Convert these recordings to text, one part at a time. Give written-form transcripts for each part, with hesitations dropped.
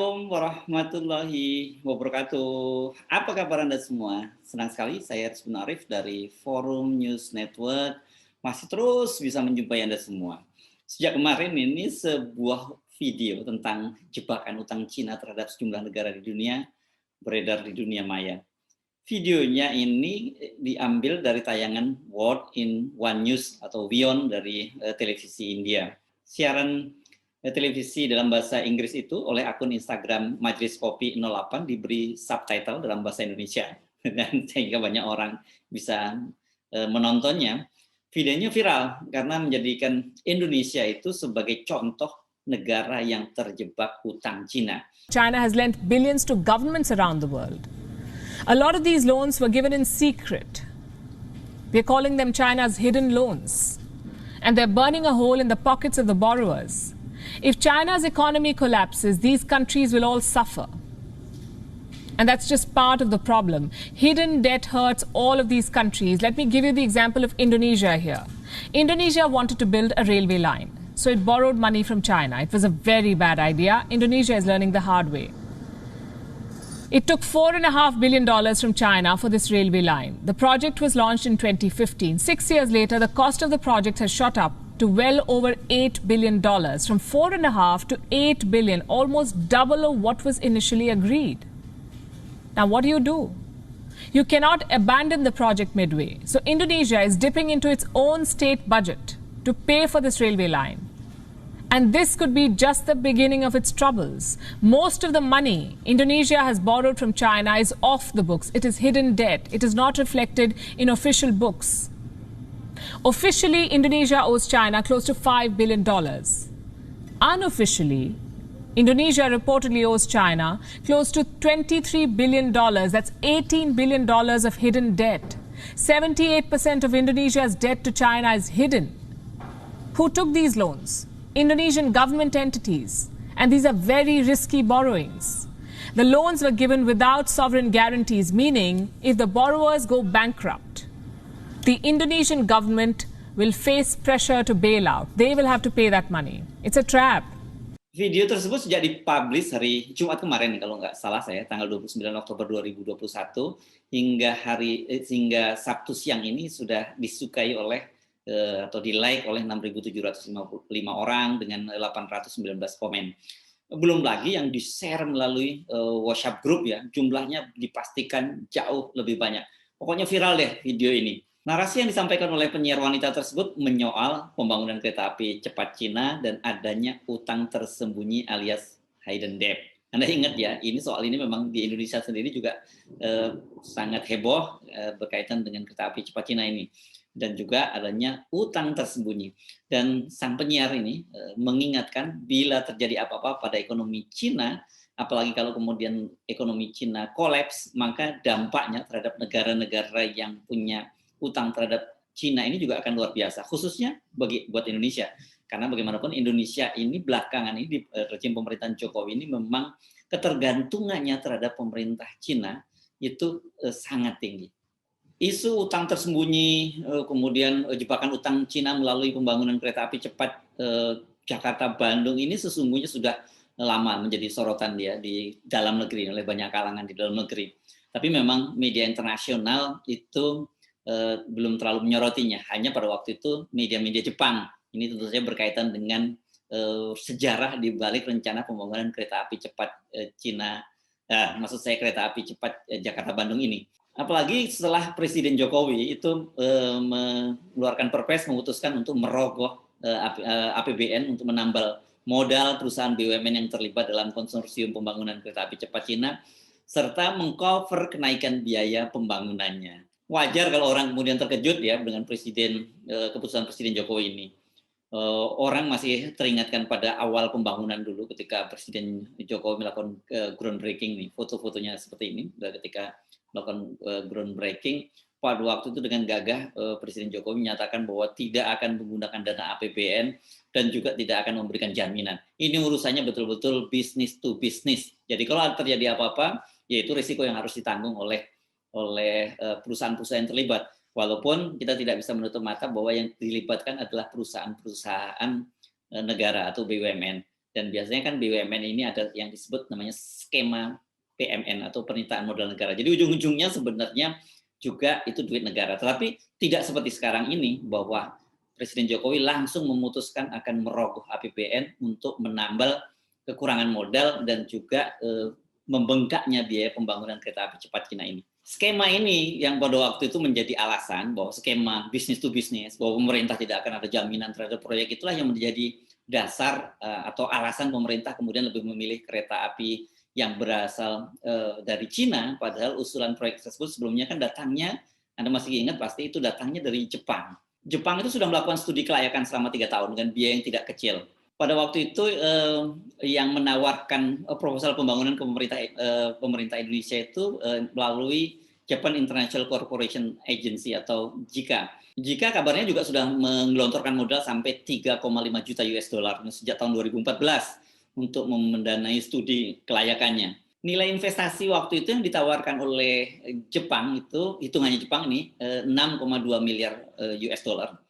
Assalamualaikum warahmatullahi wabarakatuh. Apa kabar Anda semua? Senang sekali saya Rizky Arif dari Forum News Network masih terus bisa menjumpai Anda semua. Sejak kemarin ini sebuah video tentang jebakan utang Cina terhadap sejumlah negara di dunia beredar di dunia maya. Videonya ini diambil dari tayangan World in One News atau WION dari televisi India. Siaran televisi dalam bahasa Inggris itu oleh akun Instagram Majelis Kopi 08 diberi subtitle dalam bahasa Indonesia dan sehingga banyak orang bisa menontonnya. Videonya viral karena menjadikan Indonesia itu sebagai contoh negara yang terjebak hutang Cina. China has lent billions to governments around the world. A lot of these loans were given in secret. We're calling them China's hidden loans. And they're burning a hole in the pockets of the borrowers. If China's economy collapses, these countries will all suffer. And that's just part of the problem. Hidden debt hurts all of these countries. Let me give you the example of Indonesia here. Indonesia wanted to build a railway line, so it borrowed money from China. It was a very bad idea. Indonesia is learning the hard way. It took $4.5 billion from China for this railway line. The project was launched in 2015. 6 years later, the cost of the project has shot up to well over $8 billion, from $4.5 to $8 billion, almost double of what was initially agreed. Now, what do? You cannot abandon the project midway. So Indonesia is dipping into its own state budget to pay for this railway line. And this could be just the beginning of its troubles. Most of the money Indonesia has borrowed from China is off the books. It is hidden debt. It is not reflected in official books. Officially, Indonesia owes China close to $5 billion. Unofficially, Indonesia reportedly owes China close to $23 billion. That's $18 billion of hidden debt. 78% of Indonesia's debt to China is hidden. Who took these loans? Indonesian government entities. And these are very risky borrowings. The loans were given without sovereign guarantees, meaning if the borrowers go bankrupt, the Indonesian government will face pressure to bail out. They will have to pay that money. It's a trap. Video tersebut sejak dipublish hari Jumat kemarin kalau nggak salah saya, tanggal 29 Oktober 2021 hingga Sabtu siang ini sudah disukai oleh atau di-like oleh 6.755 orang dengan 819 komen. Belum lagi yang di-share melalui WhatsApp group ya, jumlahnya dipastikan jauh lebih banyak. Pokoknya viral deh video ini. Narasi yang disampaikan oleh penyiar wanita tersebut menyoal pembangunan kereta api cepat Cina dan adanya utang tersembunyi alias hidden debt. Anda ingat ya, soal ini memang di Indonesia sendiri juga sangat heboh berkaitan dengan kereta api cepat Cina ini. Dan juga adanya utang tersembunyi. Dan sang penyiar ini mengingatkan bila terjadi apa-apa pada ekonomi Cina, apalagi kalau kemudian ekonomi Cina kolaps, maka dampaknya terhadap negara-negara yang punya utang terhadap Cina ini juga akan luar biasa, khususnya buat Indonesia. Karena bagaimanapun Indonesia ini belakangan ini di rezim pemerintahan Jokowi ini memang ketergantungannya terhadap pemerintah Cina itu sangat tinggi. Isu utang tersembunyi, kemudian jebakan utang Cina melalui pembangunan kereta api cepat Jakarta-Bandung ini sesungguhnya sudah lama menjadi sorotan dia di dalam negeri oleh banyak kalangan di dalam negeri. Tapi memang media internasional itu belum terlalu menyorotinya. Hanya pada waktu itu media-media Jepang. Ini tentu saja berkaitan dengan sejarah di balik rencana pembangunan kereta api cepat maksud saya kereta api cepat Jakarta-Bandung ini. Apalagi setelah Presiden Jokowi itu mengeluarkan perpres memutuskan untuk merogoh APBN untuk menambal modal perusahaan BUMN yang terlibat dalam konsorsium pembangunan kereta api cepat Cina serta mengcover kenaikan biaya pembangunannya. Wajar kalau orang kemudian terkejut ya dengan keputusan Presiden Jokowi ini. Orang masih teringatkan pada awal pembangunan dulu ketika Presiden Jokowi melakukan groundbreaking nih, foto-fotonya seperti ini ketika melakukan groundbreaking. Pada waktu itu dengan gagah Presiden Jokowi menyatakan bahwa tidak akan menggunakan dana APBN dan juga tidak akan memberikan jaminan. Ini urusannya betul-betul business to business. Jadi kalau terjadi apa-apa, yaitu risiko yang harus ditanggung oleh perusahaan-perusahaan yang terlibat. Walaupun kita tidak bisa menutup mata bahwa yang dilibatkan adalah perusahaan-perusahaan negara atau BUMN. Dan biasanya kan BUMN ini ada yang disebut namanya skema PMN atau pernyataan modal negara. Jadi ujung-ujungnya sebenarnya juga itu duit negara. Tetapi tidak seperti sekarang ini bahwa Presiden Jokowi langsung memutuskan akan merogoh APBN untuk menambal kekurangan modal dan juga membengkaknya biaya pembangunan kereta api cepat Cina ini. Skema ini yang pada waktu itu menjadi alasan bahwa skema bisnis to bisnis, bahwa pemerintah tidak akan ada jaminan terhadap proyek, itulah yang menjadi dasar atau alasan pemerintah kemudian lebih memilih kereta api yang berasal dari Cina, padahal usulan proyek tersebut sebelumnya kan datangnya, Anda masih ingat pasti itu datangnya dari Jepang. Jepang itu sudah melakukan studi kelayakan selama 3 tahun dengan biaya yang tidak kecil. Pada waktu itu yang menawarkan proposal pembangunan ke pemerintah Indonesia itu melalui Japan International Corporation Agency atau JICA. JICA kabarnya juga sudah menggelontorkan modal sampai 3,5 juta US dollar sejak tahun 2014 untuk mendanai studi kelayakannya. Nilai investasi waktu itu yang ditawarkan oleh Jepang itu, hitungannya Jepang ini 6,2 miliar US dollar.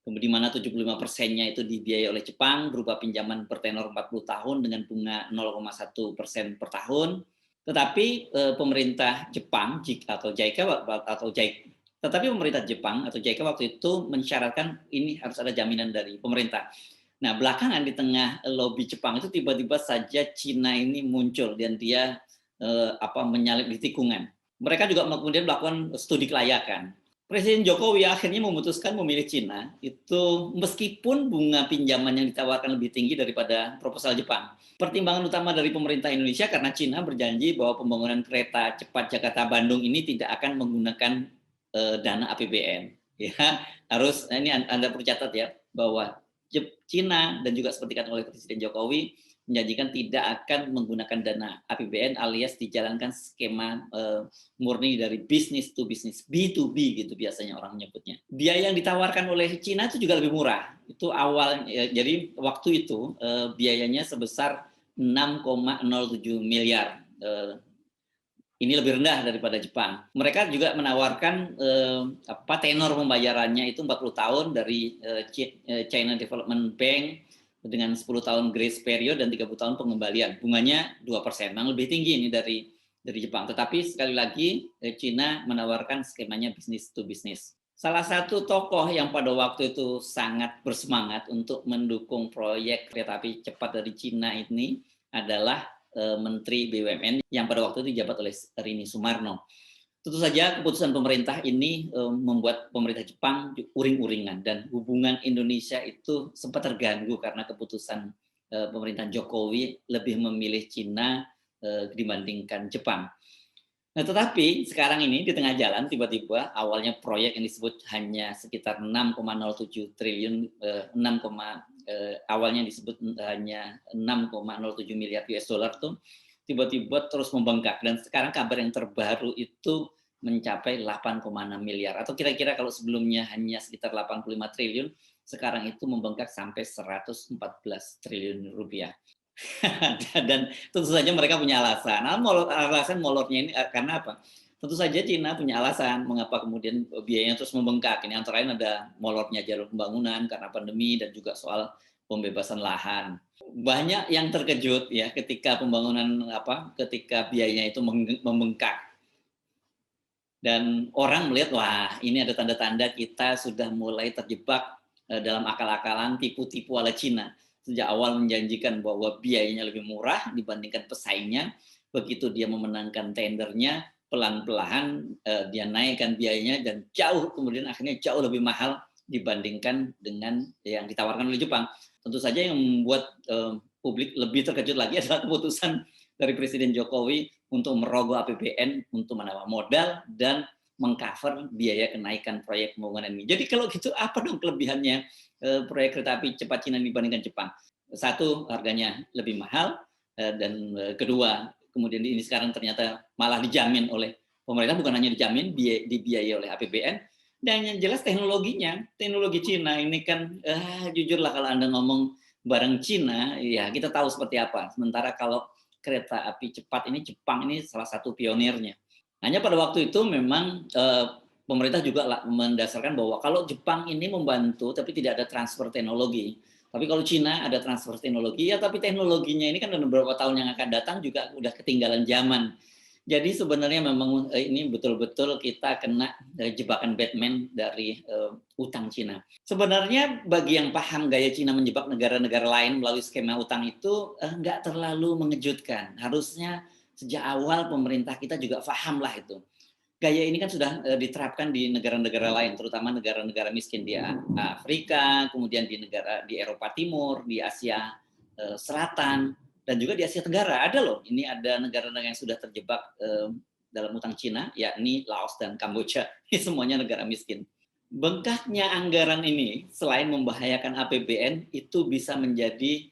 Di mana 75%-nya itu dibiayai oleh Jepang berupa pinjaman bertenor 40 tahun dengan bunga 0,1% per tahun. Tetapi pemerintah Jepang tetapi pemerintah Jepang atau JICA waktu itu mensyaratkan ini harus ada jaminan dari pemerintah. Nah, belakangan di tengah lobi Jepang itu tiba-tiba saja Cina ini muncul dan dia menyalip di tikungan. Mereka juga kemudian melakukan studi kelayakan. Presiden Jokowi akhirnya memutuskan memilih Cina itu meskipun bunga pinjaman yang ditawarkan lebih tinggi daripada proposal Jepang. Pertimbangan utama dari pemerintah Indonesia karena Cina berjanji bahwa pembangunan kereta cepat Jakarta-Bandung ini tidak akan menggunakan dana APBN. Ya, harus ini Anda perlu catat ya bahwa Cina dan juga seperti dikatakan oleh Presiden Jokowi menjanjikan tidak akan menggunakan dana APBN alias dijalankan skema murni dari business to business, B2B gitu biasanya orang menyebutnya. Biaya yang ditawarkan oleh Cina itu juga lebih murah. Itu awal jadi waktu itu biayanya sebesar 6,07 miliar. Ini lebih rendah daripada Jepang. Mereka juga menawarkan tenor pembayarannya itu 40 tahun dari China Development Bank dengan 10 tahun grace period dan 30 tahun pengembalian. Bunganya 2%. Memang lebih tinggi ini dari Jepang. Tetapi sekali lagi China menawarkan skemanya business to business. Salah satu tokoh yang pada waktu itu sangat bersemangat untuk mendukung proyek kereta api cepat dari Cina ini adalah Menteri BUMN yang pada waktu itu dijabat oleh Rini Sumarno. Tentu saja keputusan pemerintah ini membuat pemerintah Jepang uring-uringan dan hubungan Indonesia itu sempat terganggu karena keputusan pemerintahan Jokowi lebih memilih Cina dibandingkan Jepang. Nah, tetapi sekarang ini di tengah jalan tiba-tiba awalnya proyek yang disebut hanya sekitar 6,07 triliun, awalnya disebut hanya 6,07 miliar US dollar tuh tiba-tiba terus membengkak dan sekarang kabar yang terbaru itu mencapai 8,6 miliar atau kira-kira kalau sebelumnya hanya sekitar 85 triliun, sekarang itu membengkak sampai 114 triliun rupiah. Dan tentu saja mereka punya alasan. Alasan molornya ini karena apa? Tentu saja Cina punya alasan mengapa kemudian biayanya terus membengkak. Ini antara lain ada molornya jalur pembangunan karena pandemi dan juga soal pembebasan lahan. Banyak yang terkejut ya ketika ketika biayanya itu membengkak. Dan orang melihat wah ini ada tanda-tanda kita sudah mulai terjebak dalam akal-akalan tipu-tipu ala Cina. Sejak awal menjanjikan bahwa biayanya lebih murah dibandingkan pesaingnya, begitu dia memenangkan tendernya, pelan-pelan dia naikkan biayanya dan kemudian akhirnya jauh lebih mahal dibandingkan dengan yang ditawarkan oleh Jepang. Tentu saja yang membuat publik lebih terkejut lagi adalah keputusan dari Presiden Jokowi untuk merogoh APBN untuk menambah modal dan mengcover biaya kenaikan proyek pembangunan ini. Jadi kalau gitu apa dong kelebihannya proyek kereta api cepat Cina dibandingkan Jepang? Satu, harganya lebih mahal, dan kedua, kemudian ini sekarang ternyata malah dijamin oleh pemerintah, bukan hanya dijamin, dibiayai oleh APBN, dan yang jelas teknologi Cina ini kan, jujurlah kalau Anda ngomong barang Cina, ya kita tahu seperti apa. Sementara kalau kereta api cepat ini, Jepang ini salah satu pionirnya. Hanya pada waktu itu memang pemerintah juga mendasarkan bahwa kalau Jepang ini membantu tapi tidak ada transfer teknologi, Tapi kalau Cina ada transfer teknologi, ya tapi teknologinya ini kan dalam beberapa tahun yang akan datang juga udah ketinggalan zaman. Jadi sebenarnya memang ini betul-betul kita kena jebakan Batman dari utang Cina. Sebenarnya bagi yang paham gaya Cina menjebak negara-negara lain melalui skema utang itu nggak terlalu mengejutkan. Harusnya sejak awal pemerintah kita juga paham lah itu. Gaya ini kan sudah diterapkan di negara-negara lain, terutama negara-negara miskin di Afrika, kemudian di Eropa Timur, di Asia Selatan, dan juga di Asia Tenggara. Ada loh, ini ada negara-negara yang sudah terjebak dalam utang Cina, yakni Laos dan Kamboja. Ini semuanya negara miskin. Bengkaknya anggaran ini, selain membahayakan APBN, itu bisa menjadi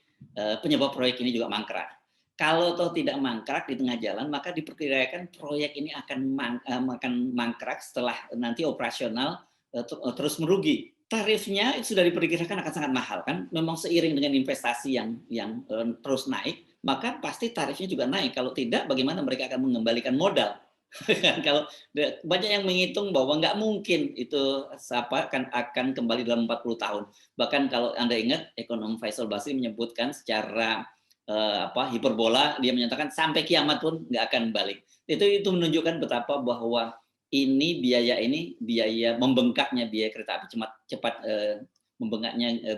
penyebab proyek ini juga mangkrak. Kalau toh tidak mangkrak di tengah jalan, maka diperkirakan proyek ini akan mangkrak setelah nanti operasional terus merugi. Tarifnya sudah diperkirakan akan sangat mahal kan. Memang seiring dengan investasi yang terus naik, maka pasti tarifnya juga naik. Kalau tidak, bagaimana mereka akan mengembalikan modal? Kalau banyak yang menghitung bahwa nggak mungkin itu akan kembali dalam 40 tahun. Bahkan kalau Anda ingat, ekonom Faisal Basri menyebutkan secara hiperbola, dia menyatakan sampai kiamat pun nggak akan balik. Itu menunjukkan betapa bahwa biaya membengkaknya biaya kereta api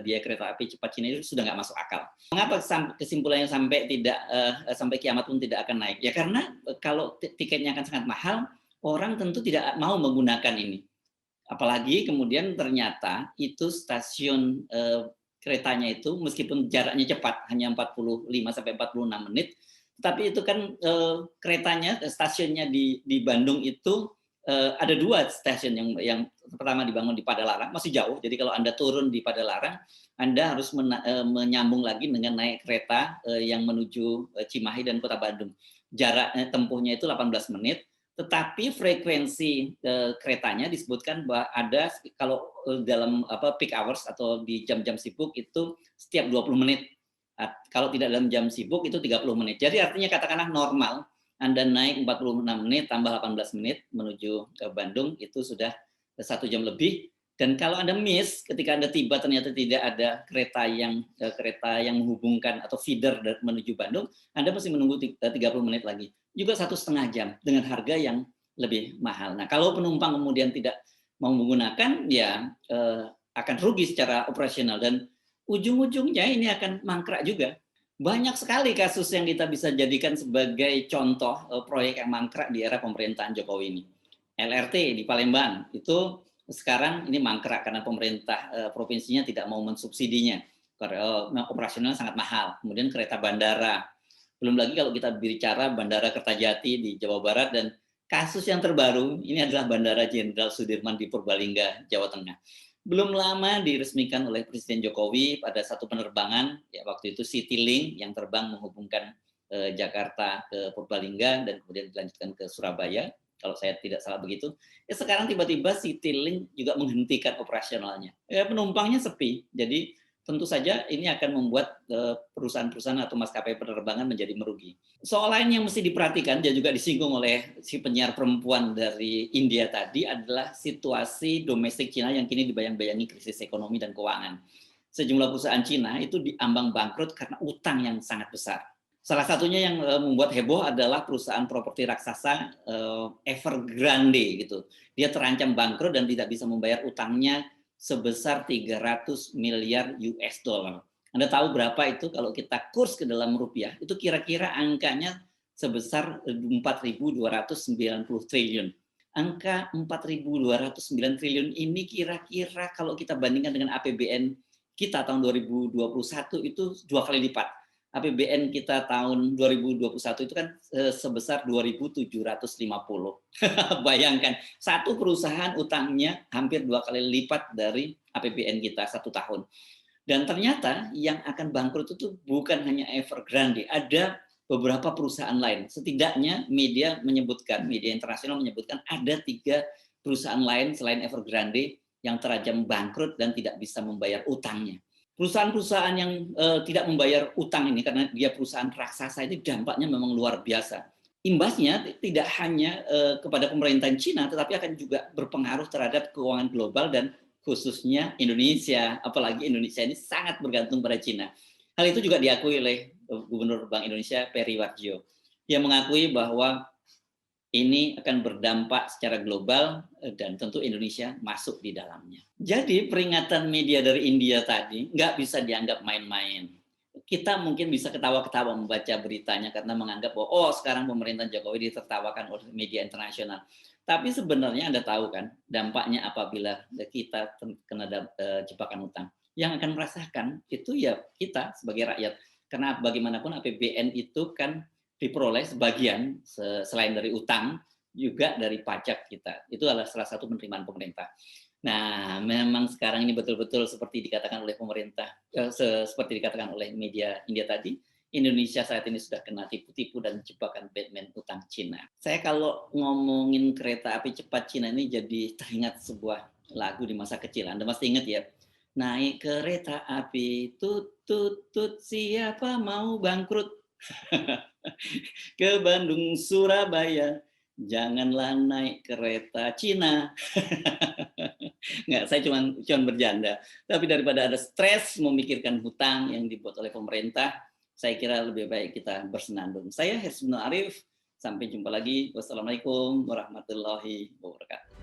biaya kereta api cepat Cina itu sudah nggak masuk akal. Mengapa kesimpulannya sampai kiamat pun tidak akan naik? Ya karena kalau tiketnya akan sangat mahal, orang tentu tidak mau menggunakan ini. Apalagi kemudian ternyata itu stasiun keretanya itu meskipun jaraknya cepat hanya 45 sampai 46 menit, tapi itu kan stasiunnya di Bandung itu ada 2 stasiun yang pertama dibangun di Padalarang, masih jauh. Jadi kalau Anda turun di Padalarang, Anda harus menyambung lagi dengan naik kereta yang menuju Cimahi dan Kota Bandung. Jarak tempuhnya itu 18 menit. Tetapi frekuensi keretanya disebutkan bahwa ada kalau dalam peak hours atau di jam-jam sibuk itu setiap 20 menit. Kalau tidak dalam jam sibuk itu 30 menit. Jadi artinya katakanlah normal Anda naik 46 menit tambah 18 menit menuju ke Bandung itu sudah 1 jam lebih. Dan kalau Anda miss ketika Anda tiba ternyata tidak ada kereta yang menghubungkan atau feeder menuju Bandung, Anda mesti menunggu 30 menit lagi. Juga 1,5 jam dengan harga yang lebih mahal. Nah, kalau penumpang kemudian tidak mau menggunakan, ya akan rugi secara operasional dan ujung-ujungnya ini akan mangkrak juga. Banyak sekali kasus yang kita bisa jadikan sebagai contoh proyek yang mangkrak di era pemerintahan Jokowi ini. LRT di Palembang itu sekarang ini mangkrak karena pemerintah provinsinya tidak mau mensubsidinya. Karena operasionalnya sangat mahal. Kemudian kereta bandara. Belum lagi kalau kita bicara Bandara Kertajati di Jawa Barat dan kasus yang terbaru ini adalah Bandara Jenderal Sudirman di Purbalingga, Jawa Tengah. Belum lama diresmikan oleh Presiden Jokowi pada satu penerbangan, ya waktu itu Citylink yang terbang menghubungkan Jakarta ke Purbalingga dan kemudian dilanjutkan ke Surabaya. Kalau saya tidak salah begitu, ya sekarang tiba-tiba Citylink juga menghentikan operasionalnya. Ya, penumpangnya sepi, jadi tentu saja ini akan membuat perusahaan-perusahaan atau maskapai penerbangan menjadi merugi. Soal lain yang mesti diperhatikan dan juga disinggung oleh si penyiar perempuan dari India tadi adalah situasi domestik Cina yang kini dibayang-bayangi krisis ekonomi dan keuangan. Sejumlah perusahaan Cina itu diambang bangkrut karena utang yang sangat besar. Salah satunya yang membuat heboh adalah perusahaan properti raksasa Evergrande gitu. Dia terancam bangkrut dan tidak bisa membayar utangnya sebesar 300 miliar US dollar. Anda tahu berapa itu kalau kita kurs ke dalam rupiah? Itu kira-kira angkanya sebesar 4.290 triliun. Angka 4.209 triliun ini kira-kira kalau kita bandingkan dengan APBN kita tahun 2021 itu 2 kali lipat. APBN kita tahun 2021 itu kan sebesar 2.750. Bayangkan, satu perusahaan utangnya hampir 2 kali lipat dari APBN kita 1 tahun. Dan ternyata yang akan bangkrut itu bukan hanya Evergrande, ada beberapa perusahaan lain. Setidaknya media internasional menyebutkan ada 3 perusahaan lain selain Evergrande yang terancam bangkrut dan tidak bisa membayar utangnya. Perusahaan-perusahaan yang tidak membayar utang ini karena dia perusahaan raksasa itu dampaknya memang luar biasa. Imbasnya tidak hanya kepada pemerintahan Cina, tetapi akan juga berpengaruh terhadap keuangan global dan khususnya Indonesia, apalagi Indonesia ini sangat bergantung pada Cina. Hal itu juga diakui oleh Gubernur Bank Indonesia Peri Warjio, yang mengakui bahwa ini akan berdampak secara global dan tentu Indonesia masuk di dalamnya. Jadi peringatan media dari India tadi nggak bisa dianggap main-main. Kita mungkin bisa ketawa-ketawa membaca beritanya karena menganggap bahwa oh sekarang pemerintahan Jokowi ditertawakan oleh media internasional. Tapi sebenarnya Anda tahu kan dampaknya apabila kita kena jebakan utang. Yang akan merasakan itu ya kita sebagai rakyat. Karena bagaimanapun APBN itu kan diperoleh sebagian selain dari utang juga dari pajak kita. Itu adalah salah satu penerimaan pemerintah. Nah, memang sekarang ini betul-betul seperti dikatakan oleh pemerintah, seperti dikatakan oleh media India tadi, Indonesia saat ini sudah kena tipu-tipu dan jebakan Batman utang Cina. Saya kalau ngomongin kereta api cepat Cina ini jadi teringat sebuah lagu di masa kecil. Anda pasti ingat ya. Naik kereta api, tut tut tut, siapa mau bangkrut? Ke Bandung, Surabaya, janganlah naik kereta Cina. Nggak, saya cuma bercanda. Tapi daripada ada stres memikirkan hutang yang dibuat oleh pemerintah, saya kira lebih baik kita bersenandung. Saya Hersibnu Arif, sampai jumpa lagi. Wassalamualaikum warahmatullahi wabarakatuh.